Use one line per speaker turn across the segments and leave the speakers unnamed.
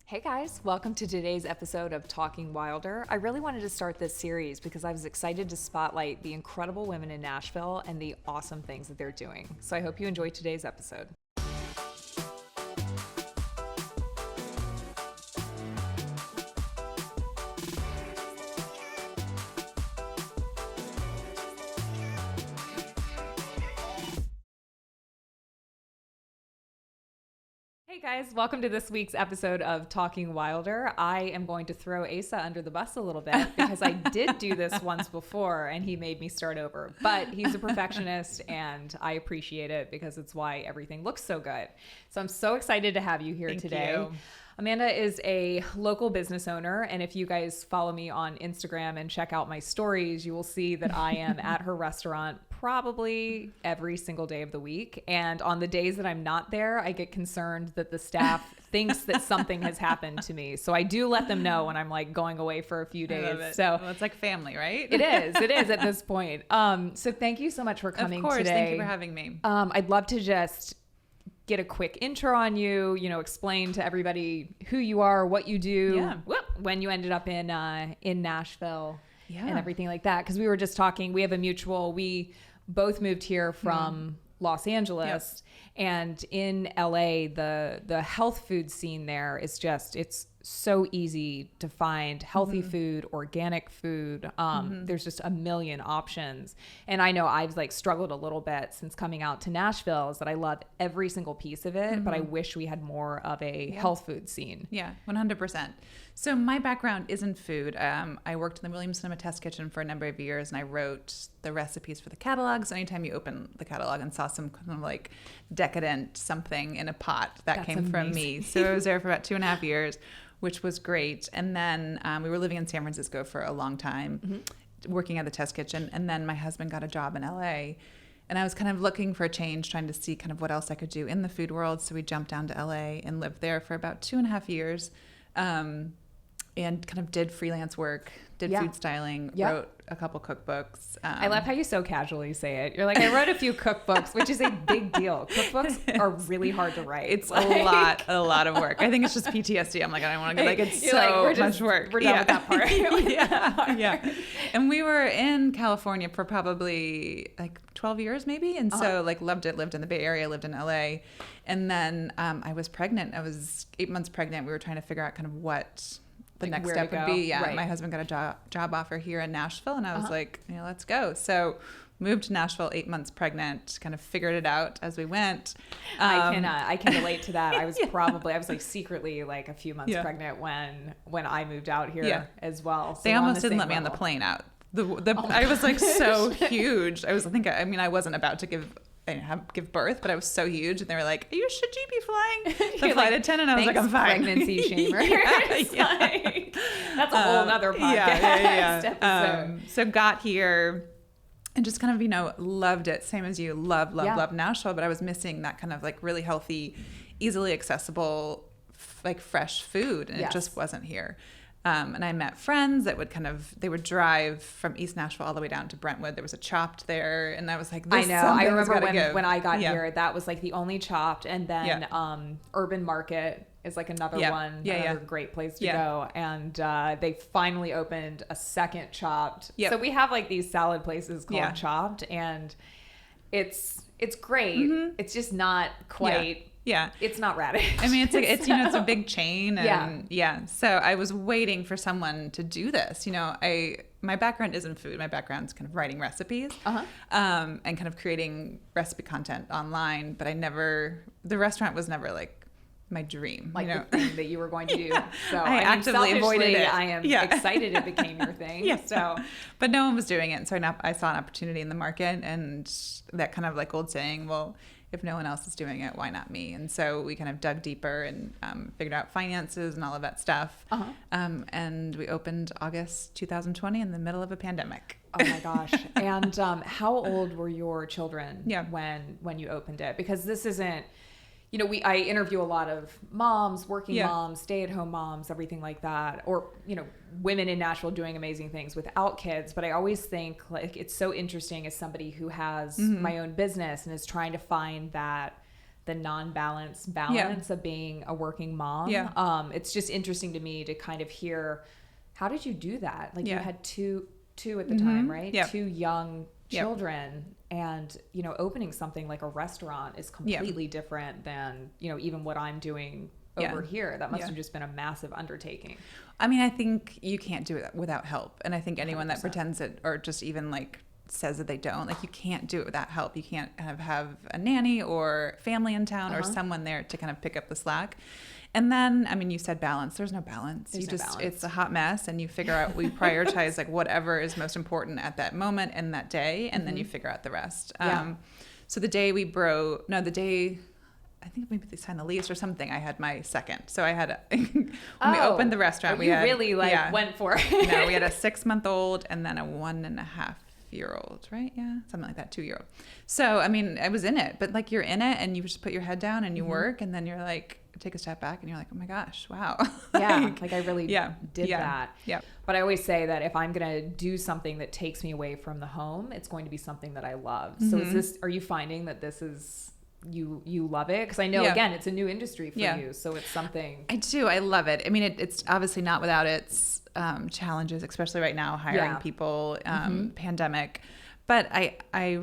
Hey guys, welcome to today's episode of Talking Wilder. I really wanted to start this series because I was excited to spotlight the incredible women in Nashville and the awesome things that they're doing. So I hope you enjoyed today's episode. Hey guys, welcome to this week's episode of Talking Wilder. I am going to throw Asa under the bus a little bit because I did do this once before and he made me start over. But he's a perfectionist and I appreciate it because it's why everything looks so good. So I'm so excited to have you here today.
You.
Amanda is a local business owner, and if you guys follow me on Instagram and check out my stories, you will see that I am at her restaurant probably every single day of the week. And on the days that I'm not there, I get concerned that the staff thinks that something has happened to me. So I do let them know when I'm like going away for a few days.
I love it.
So
well, it's like family, right?
It is at this point. So thank you so much for coming today.
Of course, thank you for having me.
I'd love to just get a quick intro on you, explain to everybody who you are, what you do, when you ended up in Nashville and everything like that. Because we were just talking, we have a mutual, we both moved here from Los Angeles, and in LA, the health food scene there is just, it's so easy to find healthy food, organic food. There's just a million options. And I know I've like struggled a little bit since coming out to Nashville is that I love every single piece of it, but I wish we had more of a health food scene.
Yeah, 100%. So my background is in food. I worked in the Williams Cinema Test Kitchen for a number of years, and I wrote the recipes for the catalogs. Anytime you open the catalog and saw some kind of like decadent something in a pot, that came from me. So I was there for about 2.5 years, which was great. And then we were living in San Francisco for a long time, working at the test kitchen. And then my husband got a job in LA. And I was kind of looking for a change, trying to see kind of what else I could do in the food world. So we jumped down to LA and lived there for about 2.5 years. And kind of did freelance work, did food styling, wrote a couple cookbooks.
I love how you so casually say it. You're like, I wrote a few cookbooks, which is a big deal. Cookbooks are really hard to write.
It's like, a lot of work. I think it's just PTSD. I'm like, I don't want to get it's so much work.
We're done with that part.
Yeah. And we were in California for probably like 12 years maybe. And so like loved it, lived in the Bay Area, lived in LA. And then I was pregnant. I was 8 months pregnant. We were trying to figure out kind of what the next step would be. My husband got a job offer here in Nashville, and I was like, let's go. So moved to Nashville 8 months pregnant, kind of figured it out as we went.
I can relate to that. I was I was like secretly like a few months pregnant when I moved out here as well. So
they almost didn't let me on the plane out. I was like so huge. I wasn't about to give birth, but I was so huge, and they were like, should you be flying the flight attendant? I was like, I'm fine.
Pregnancy shamer. Like, that's a whole other podcast episode.
So got here and just kind of, loved it. Same as you, love Nashville, but I was missing that kind of like really healthy, easily accessible, like fresh food, and it just wasn't here. And I met friends that they would drive from East Nashville all the way down to Brentwood. There was a Chopped there. And I was like,
I know. I remember when I got here, that was like the only Chopped. And then Urban Market is like another one, another great place to go. And they finally opened a second Chopped. So we have like these salad places called Chopped. And it's great. It's just not quite...
Yeah.
It's not Radish.
I mean, it's a big chain. And so I was waiting for someone to do this. My background isn't food. My background's kind of writing recipes and kind of creating recipe content online. But the restaurant was never like my dream.
Like the thing that you were going to do. So
I actively avoided it.
I am excited it became your thing. So,
but no one was doing it. And so I saw an opportunity in the market, and that kind of like old saying, well, if no one else is doing it, why not me? And so we kind of dug deeper and figured out finances and all of that stuff. And we opened August 2020 in the middle of a pandemic.
Oh my gosh. And how old were your children when you opened it? Because this isn't, I interview a lot of moms, working moms, stay-at-home moms, everything like that, or, women in Nashville doing amazing things without kids. But I always think like it's so interesting as somebody who has my own business and is trying to find that the non-balance balance of being a working mom. It's just interesting to me to kind of hear, how did you do that? Like you had two at the time, right? Two young children, and opening something like a restaurant is completely different than even what I'm doing over here. That must have just been a massive undertaking.
I mean, I think you can't do it without help, and I think anyone 100%. That pretends it or just even like says that they don't, like, you can't do it without help. You can't kind of have a nanny or family in town or someone there to kind of pick up the slack. And then, I mean, you said balance. There's no balance. It's a hot mess, and you figure out, we prioritize like whatever is most important at that moment and that day, and then you figure out the rest. So the day I think maybe they signed the lease or something, I had my second. So I had, when we opened the restaurant, we had,
really went for it.
No, we had a 6-month-old and then a 1.5-year-old, right? Yeah, something like that, 2-year-old. So, I mean, I was in it, but like you're in it and you just put your head down and you work, and then you're like, take a step back and you're like, oh my gosh, wow.
Like I really did that.
Yeah.
But I always say that if I'm going to do something that takes me away from the home, it's going to be something that I love. So are you finding that this is, you love it? Because I know, again, it's a new industry for you. So it's something.
I do. I love it. I mean, it's obviously not without its challenges, especially right now, hiring people, pandemic. But I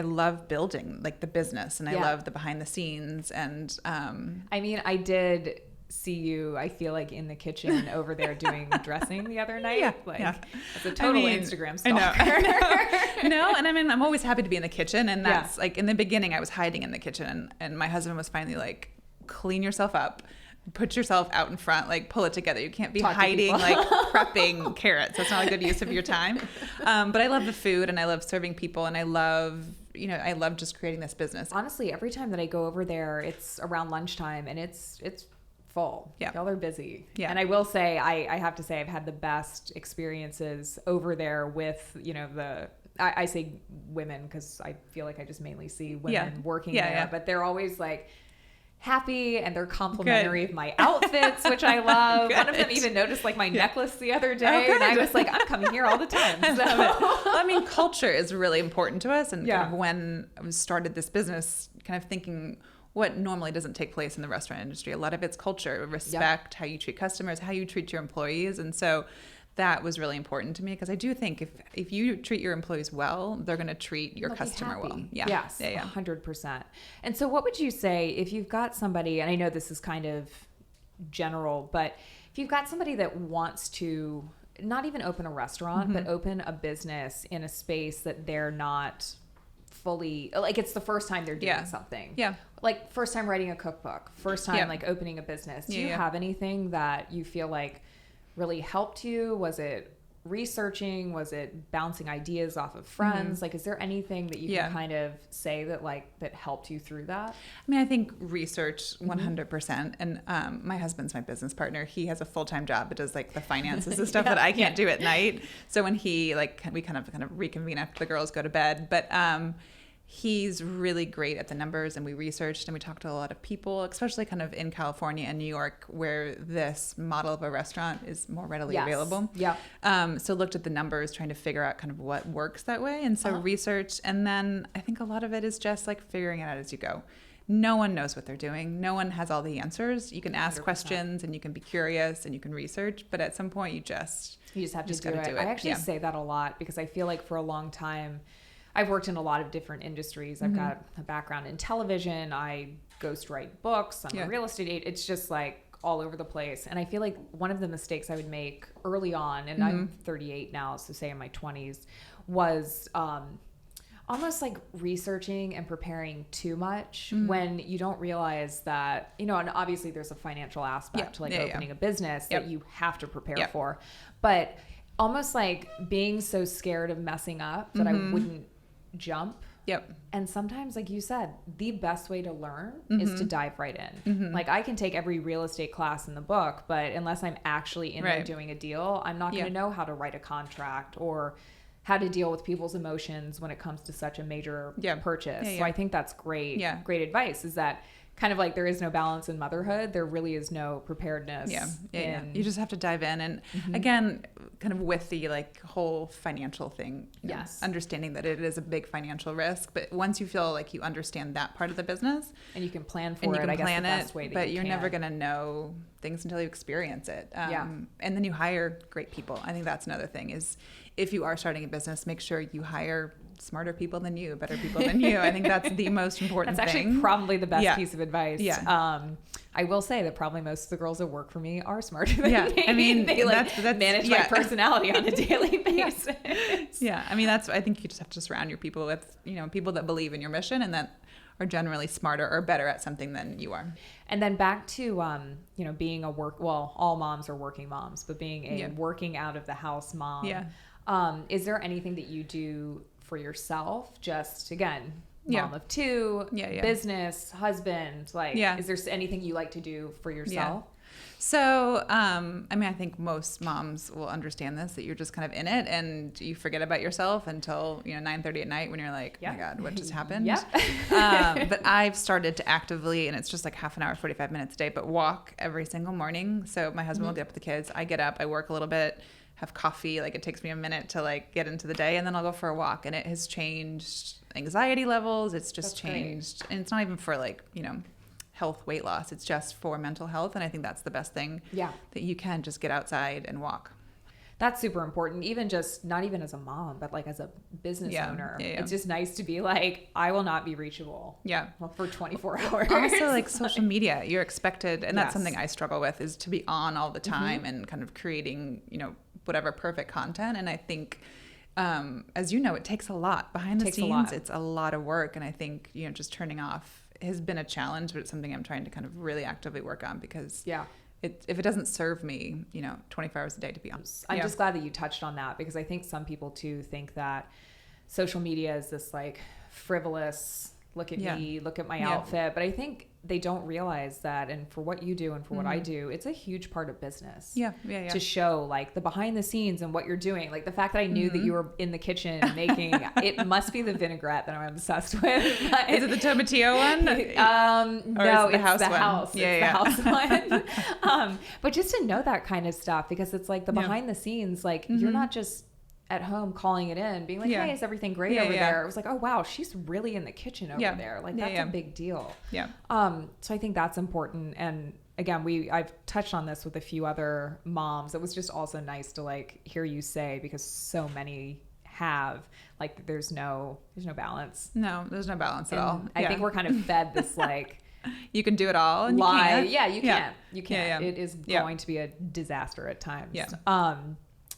love building like the business, and I love the behind the scenes. And
I mean, I did see you, I feel like, in the kitchen over there doing dressing the other night. It's a total Instagram stalker.
I know. No, and I mean, I'm always happy to be in the kitchen, and that's like, in the beginning I was hiding in the kitchen, and my husband was finally like, clean yourself up, put yourself out in front, like pull it together. You can't be hiding, like prepping carrots. That's not a good use of your time. But I love the food, and I love serving people, and I love just creating this business.
Honestly, every time that I go over there, it's around lunchtime, and it's full. Y'all are busy. And I will say, I have to say, I've had the best experiences over there with, I say women because I feel like I just mainly see women working there, but they're always like happy, and they're complimentary of my outfits, which I love. One of them even noticed like my necklace the other day, and I was like, I'm coming here all the time. So.
Well, I mean, culture is really important to us, and kind of when I started this business, kind of thinking what normally doesn't take place in the restaurant industry. A lot of it's culture, respect, how you treat customers, how you treat your employees. And so that was really important to me, because I do think if you treat your employees well, they're going to treat your customer well.
Yes, 100%. And so what would you say if you've got somebody, and I know this is kind of general, but if you've got somebody that wants to not even open a restaurant, but open a business in a space that they're not fully, like, it's the first time they're doing something. Like first time writing a cookbook, first time like opening a business. Do you have anything that you feel like really helped you? Was it researching? Was it bouncing ideas off of friends? Like, is there anything that you can kind of say that helped you through that?
I mean, I think research 100%. And my husband's my business partner. He has a full-time job, but does like the finances and stuff that I can't do at night. So when he we kind of reconvene after the girls go to bed, but he's really great at the numbers, and we researched and we talked to a lot of people, especially kind of in California and New York, where this model of a restaurant is more readily available. So looked at the numbers, trying to figure out kind of what works that way. And so research, and then I think a lot of it is just like figuring it out as you go. No one knows what they're doing. No one has all the answers. You can ask 100%. Questions, and you can be curious, and you can research, but at some point you just
have to do it. I actually say that a lot, because I feel like for a long time, I've worked in a lot of different industries. I've got a background in television. I ghostwrite books. I'm a real estate agent. It's just like all over the place. And I feel like one of the mistakes I would make early on, and I'm 38 now, so say in my 20s, was almost like researching and preparing too much when you don't realize that, and obviously there's a financial aspect to like opening a business that you have to prepare for. But almost like being so scared of messing up that I wouldn't jump. And sometimes, like you said, the best way to learn is to dive right in. Like, I can take every real estate class in the book, but unless I'm actually in there doing a deal, I'm not going to know how to write a contract or how to deal with people's emotions when it comes to such a major purchase. So I think that's great advice, is that kind of like there is no balance in motherhood, there really is no preparedness.
Yeah. You just have to dive in. And again, kind of with the like whole financial thing, understanding that it is a big financial risk. But once you feel like you understand that part of the business,
and you can plan for it, I guess the best way that
but
you're
never going to know things until you experience it. And then you hire great people. I think that's another thing is if you are starting a business, make sure you hire smarter people than you, better people than you. I think that's the most important thing.
That's actually probably the best piece of advice.
Yeah.
I will say that probably most of the girls that work for me are smarter than me.
I mean,
they like manage my personality on a daily basis.
I think you just have to surround your people with, people that believe in your mission and that are generally smarter or better at something than you are.
And then back to, being all moms are working moms, but being a working out of the house mom.
Yeah.
Is there anything that you do for yourself? Just again, mom of two, business, husband, is there anything you like to do for yourself?
So, I think most moms will understand this, that you're just kind of in it and you forget about yourself until, 9:30 at night when you're like, oh my God, what just happened? But I've started to actively, and it's just like half an hour, 45 minutes a day, but walk every single morning. So my husband will get up with the kids. I get up, I work a little bit, have coffee. Like it takes me a minute to get into the day, and then I'll go for a walk, and it has changed anxiety levels. It's just changed. Great. And it's not even for health, weight loss. It's just for mental health. And I think that's the best thing that you can just get outside and walk.
That's super important. Even just not even as a mom, but as a business owner, it's just nice to be I will not be reachable. For 24 hours.
Also social media, you're expected. And that's something I struggle with, is to be on all the time and kind of creating, whatever perfect content. And I think, as it takes a lot behind the scenes. It's a lot of work. And I think, just turning off has been a challenge, but it's something I'm trying to kind of really actively work on, because if it doesn't serve me, 24 hours a day, to be honest.
I'm just glad that you touched on that, because I think some people too think that social media is this frivolous, look at me, look at my outfit. But I think they don't realize that, and for what you do and for what I do, it's a huge part of business. To show the behind the scenes and what you're doing. The fact that I knew that you were in the kitchen making, it must be the vinaigrette that I'm obsessed with.
Is it the tomatillo one?
No, it's the house.
The
house one. But just to know that kind of stuff, because it's the behind the scenes, you're not just at home calling it in, being hey, is everything great over there? It was oh wow, she's really in the kitchen over there. That's a big deal. So I think that's important. And again, I've touched on this with a few other moms. It was just also nice to hear you say, because so many have there's no balance.
No, there's no balance at all.
I think we're kind of fed this
you can do it all and
lie.
You can't.
You can't. You can't. It is going to be a disaster at times.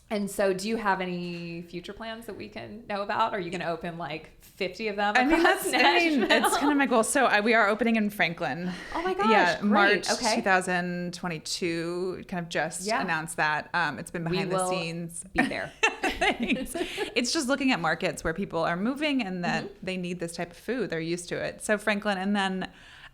And so do you have any future plans that we can know about? Are you going to open 50 of them across Nashville?
It's kind of my goal. So we are opening in Franklin.
Oh my gosh, great.
March 2022. Kind of just announced that. It's been behind the scenes.
Be there.
It's just looking at markets where people are moving and that they need this type of food. They're used to it. So Franklin, and then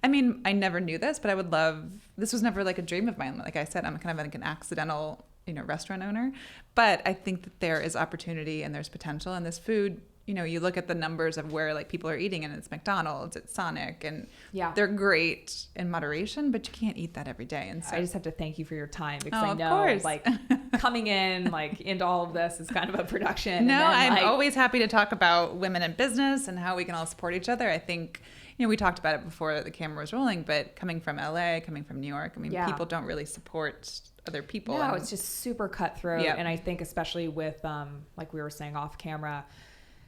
I never knew this, but I would love, this was never a dream of mine. Like I said, I'm kind of an accidental restaurant owner, but I think that there is opportunity and there's potential in this food. You look at the numbers of where people are eating, and it's McDonald's, it's Sonic, and they're great in moderation, but you can't eat that every day. And so
I just have to thank you for your time, because I know coming in into all of this is kind of a production.
No, I'm always happy to talk about women in business and how we can all support each other. I think, we talked about it before the camera was rolling, but coming from LA, coming from New York, people don't really support other people.
No, it's just super cutthroat. And I think especially with, like we were saying off camera,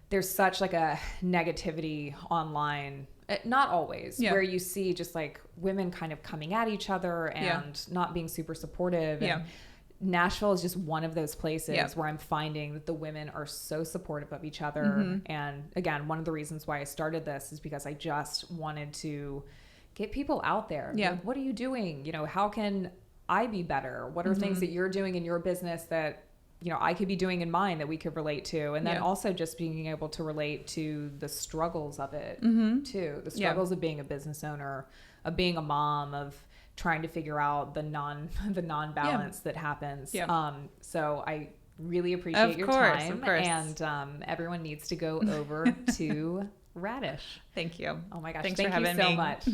there's such a negativity online, not always, where you see just women kind of coming at each other and not being super supportive. And Nashville is just one of those places where I'm finding that the women are so supportive of each other. And again, one of the reasons why I started this is because I just wanted to get people out there. What are you doing? How can I be better? What are things that you're doing in your business that I could be doing in mine that we could relate to? And then also just being able to relate to the struggles of it too. The struggles of being a business owner, of being a mom, of trying to figure out the non-balance that happens. So I really appreciate your time. And everyone needs to go over to Radish.
Thank you.
Oh my gosh.
Thanks
Thank
for having
you so much.